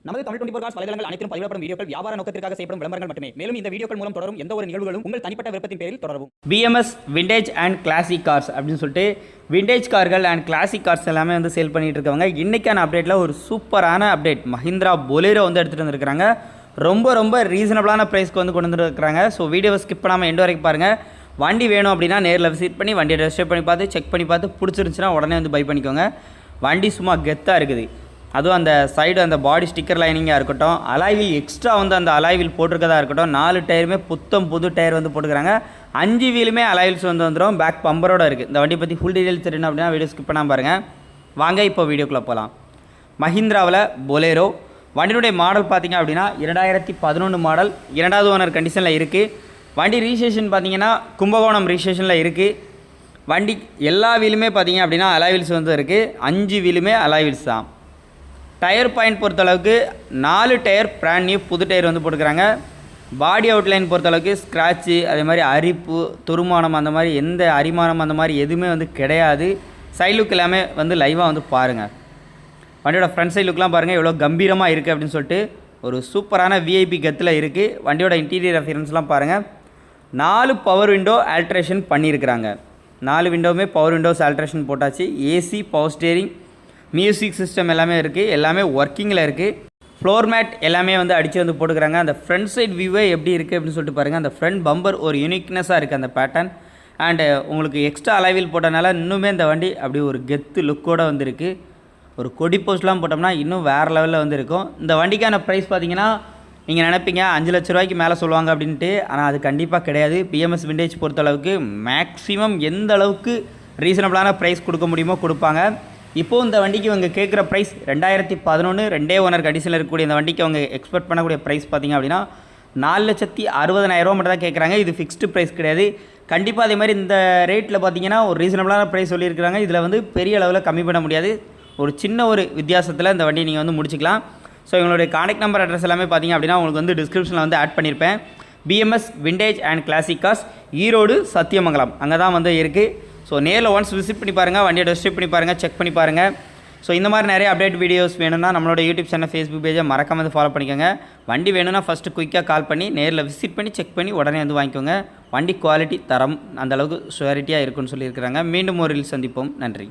நமது தமிழ் 24 காஸ் வலைதளங்கள் அனைத்தும் பதிவிடப்படும் வீடியோக்கள் வியாபார நோக்கத்திற்காக செய்யப்படும் விளம்பரங்கள் மட்டுமே. மேலும் இந்த வீடியோக்கள் மூலம் தொடரும் எந்த ஒரு நிகழ்வுகளும் உங்கள் தனிப்பட்ட விருப்பத்தின் பேரில் தொடரவும். BMS vintage and classic cars அப்படின்னு சொல்லிட்டு விண்டேஜ் கார்கள் அண்ட் கிளாசிக் கார்ஸ் எல்லாமே வந்து சேல் பண்ணிட்டு இருக்கவங்க இன்றைக்கான அப்டேட்டில் ஒரு சூப்பரான அப்டேட் மஹிந்திரா பொலேரோ வந்து எடுத்துகிட்டு வந்துருக்காங்க. ரொம்ப ரீசனபிளான ப்ரைஸ்க்கு வந்து கொண்டு வந்துருக்காங்க. ஸோ வீடியோவை ஸ்கிப் பண்ணாமல் எண்டு வரைக்கும் பாருங்கள். வண்டி வேணும் அப்படின்னா நேரில் விசிட் பண்ணி வண்டியை ரெஜிஸ்டர் பண்ணி பார்த்து செக் பண்ணி பார்த்து பிடிச்சிருந்துச்சுன்னா உடனே வந்து பை பண்ணிக்கோங்க. வண்டி சும்மா கெத்தாக இருக்குது. அதுவும் அந்த சைடு அந்த பாடி ஸ்டிக்கர் லைனிங்காக இருக்கட்டும், அலாய்வில் எக்ஸ்ட்ரா வந்து அந்த அலாய்வில் போட்டிருக்கதா இருக்கட்டும், 4 டயருமே புது டயர் வந்து போட்டுக்கிறாங்க. 5 வீலுமே அலாய்வில்ஸ் வந்து வந்துடும். பேக் பம்பரோடு இருக்குது. இந்த வண்டி பற்றி ஃபுல் டீட்டெயில்ஸ் தெரியணும் அப்படின்னா வீடியோ ஸ்கிப் பண்ணாமல் பாருங்கள். வாங்க இப்போ வீடியோக்குள்ளே போகலாம். மஹிந்திராவில் பொலேரோ வண்டியினுடைய மாடல் பார்த்திங்க அப்படின்னா 2011 மாடல், 2வது ஓனர் கண்டிஷனில் இருக்குது. வண்டி ரிஜிஸ்ட்ரேஷன் பார்த்திங்கன்னா கும்பகோணம் ரிஜிஸ்ட்ரேஷனில் இருக்குது. வண்டி எல்லா வீலுமே பார்த்திங்க அப்படின்னா அலாய்வில்ஸ் வந்து இருக்குது. 5 வீலுமே அலாய்வில்ஸ் தான். டயர் பாயிண்ட் பொறுத்தளவுக்கு 4 டயர் பிராண்ட் நியூ புது டயர் வந்து போட்டுக்கிறாங்க. பாடி அவுட்லைன் பொறுத்தளவுக்கு ஸ்க்ராட்சு, அதே மாதிரி அரிப்பு, துருமானம், அந்த மாதிரி எந்த அரிமானம் அந்த மாதிரி எதுவுமே வந்து கிடையாது. சைட் லுக் எல்லாமே வந்து லைவாக வந்து பாருங்கள். வண்டியோட ஃப்ரண்ட் சைட் லுக்லாம் பாருங்கள் எவ்வளோ கம்பீரமாக இருக்குது அப்படின்னு சொல்லிட்டு ஒரு சூப்பரான விஐபி கத்தில் இருக்குது. வண்டியோட இன்டீரியர் அஃபியரன்ஸ்லாம் பாருங்கள். 4 பவர் விண்டோ ஆல்ட்ரேஷன் பண்ணியிருக்கிறாங்க. 4 விண்டோவுமே பவர் விண்டோஸ் ஆல்ட்ரேஷன் போட்டாச்சு. AC, power steering, music system எல்லாமே இருக்குது. எல்லாமே ஒர்க்கிங்கில் இருக்குது. ஃப்ளோர் மேட் எல்லாமே வந்து அடித்து வந்து போட்டுக்கிறாங்க. அந்த ஃப்ரண்ட் சைட் வியூவே எப்படி இருக்குது அப்படின்னு சொல்லிட்டு பாருங்கள். அந்த ஃப்ரண்ட் பம்பர் ஒரு யூனிக்னஸாக இருக்குது அந்த பேட்டர்ன். அண்டு உங்களுக்கு எக்ஸ்ட்ரா அலைவில் போட்டனால இன்னுமே இந்த வண்டி அப்படி ஒரு கெத்து லுக்கோடு வந்துருக்கு. ஒரு கொடி போஸ்ட்லாம் போட்டோம்னா இன்னும் வேறு லெவலில் வந்து இருக்கும். இந்த வண்டிக்கான ப்ரைஸ் பார்த்தீங்கன்னா நீங்கள் நினைப்பீங்க 5 லட்ச ரூபாய்க்கு மேலே சொல்லுவாங்க அப்படின்ட்டு. ஆனால் அது கண்டிப்பாக கிடையாது. பிஎம்எஸ் விண்டேஜ் பொறுத்தளவுக்கு மேக்ஸிமம் எந்த அளவுக்கு ரீசனபிளான ப்ரைஸ் கொடுக்க முடியுமோ கொடுப்பாங்க. இப்போது இந்த வண்டிக்கு இவங்க கேட்குற ப்ரைஸ் 2011 2 ஓனர் கண்டிஷனில் இருக்கக்கூடிய இந்த வண்டிக்கு அவங்க எக்ஸ்பெக்ட் பண்ணக்கூடிய ப்ரைஸ் பார்த்திங்க அப்படின்னா 4,60,000 மட்டும் தான் கேட்குறாங்க. இது ஃபிக்ஸ்டு ப்ரைஸ் கிடையாது. கண்டிப்பாக அதே மாதிரி இந்த ரேட்டில் பார்த்திங்கன்னா ஒரு ரீசனபிளான ப்ரைஸ் சொல்லியிருக்கிறாங்க. இதில் வந்து பெரிய அளவில் கம்மி பண்ண முடியாது. ஒரு சின்ன ஒரு வித்தியாசத்தில் இந்த வண்டியை நீங்கள் வந்து முடிச்சிக்கலாம். ஸோ இவங்களுடைய கான்டாக்ட் நம்பர் அட்ரஸ் எல்லாமே பார்த்திங்க அப்படின்னா உங்களுக்கு வந்து டிஸ்கிரிப்ஷனில் வந்து ஆட் பண்ணியிருப்பேன். BMS vintage and classic cars, Erode Sathyamangalam, அங்கே தான் வந்து இருக்குது. ஸோ நேரில் ஒன்ஸ் விசிட் பண்ணி பாருங்கள், வண்டியை டெஸ்ட் பண்ணி பாருங்கள், செக் பண்ணி பாருங்கள். ஸோ இந்த மாதிரி நிறைய அப்டேட் வீடியோஸ் வேணும்னா நம்மளோட யூடியூப் சேனல், ஃபேஸ்புக் பேஜை மறக்காம வந்து ஃபாலோ பண்ணிக்கோங்க. வண்டி வேணும்னா ஃபஸ்ட்டு குயிக்காக கால் பண்ணி நேரில் விசிட் பண்ணி செக் பண்ணி உடனே வந்து வாங்கிக்கோங்க. வண்டி குவாலிட்டி, தரம் அந்தளவுக்கு ஷுவரிட்டியாக இருக்குன்னு சொல்லியிருக்கிறாங்க. மீண்டும் ஒரு சந்திப்போம். நன்றி.